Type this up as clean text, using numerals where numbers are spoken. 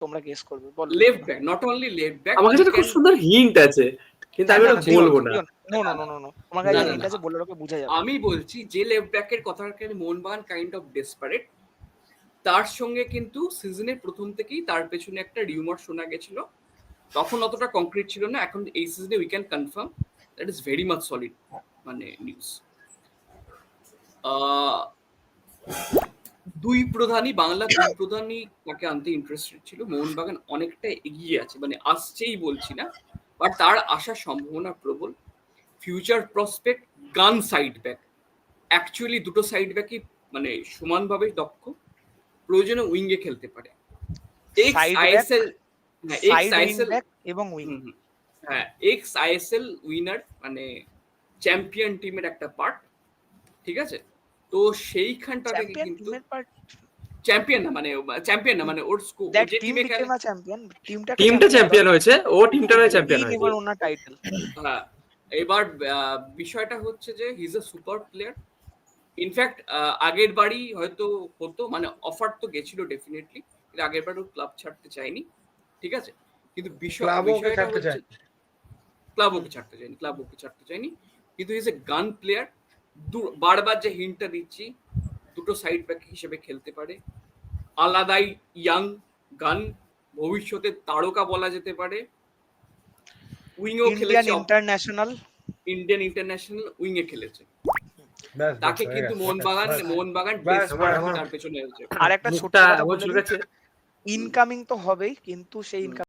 তোমরা গেস করবে, বলো। Left back, not only left back, আমার কাছে একটা খুব সুন্দর হিন্ট আছে, কিন্তু আমি ওটা বলবো না। No no no no no, তোমার কাছে হিন্ট আছে, বললে ওকে বোঝা যাবে। আমি বলছি যে লেফট ব্যাকের কথাটাকে মোহনবাগান কাইন্ড অফ ডেসপারেট, তার সঙ্গে কিন্তু সিজনের প্রথম থেকেই তার পেছনে একটা রিউমার শোনা গেছিল, তখন অতটা কংক্রিট ছিল না, এখন এই সিজনে we can confirm that is very much solid মানে নিউজ। দুই প্রধানই তাকে আনতে ইন্টারেস্টেড ছিল, মোহনবাগান অনেকটা এগিয়ে আছে, মানে আসছেই বলছি না, বাট তার আসার সম্ভাবনা প্রবল। ফিউচার প্রসপেক্ট, গান সাইড ব্যাক, অ্যাকচুয়ালি দুটো সাইড ব্যাকই মানে সমানভাবে দক্ষ, প্রয়োজনে উইঙ্গে খেলতে পারে। এক্স আইএসএল উইনার, মানে চ্যাম্পিয়ন টিমের একটা পার্ট, ঠিক আছে? তো সেইখানটা থেকে কিন্তু চ্যাম্পিয়ন না মানে ওর স্কোপ, যে টিমে খেলে টিমটা চ্যাম্পিয়ন হয়েছে, ও টিমটারই চ্যাম্পিয়ন হয়েছে। হ্যাঁ, এবার বিষয়টা হচ্ছে যে he is a super player. In fact আগের বারই হয়তো হতো, মানে অফার তো গেছিল ডেফিনেটলি, কিন্তু আগের বার ও ক্লাব ছাড়তে চায়নি, ঠিক আছে? কিন্তু বিষয়টা হচ্ছে ক্লাব ওকে ছাড়তে চায়নি, কিন্তু হি ইজ এ গান প্লেয়ার। বারবার যে হিন্টটা দিচ্ছি, দুটো সাইড ব্যাক হিসেবে খেলতে পারে, আলাদাই ইয়াং গান, ভবিষ্যতে তারকা বলা যেতে পারে। উইংও খেলেছে, ইন্ডিয়ান ইন্টারন্যাশনাল উইংয়ে খেলেছে, তাকে কিন্তু মোহনবাগান তার পেছনে আছে। আর একটা ছোট কথা বলে, ইনকামিং তো হবেই, কিন্তু সেই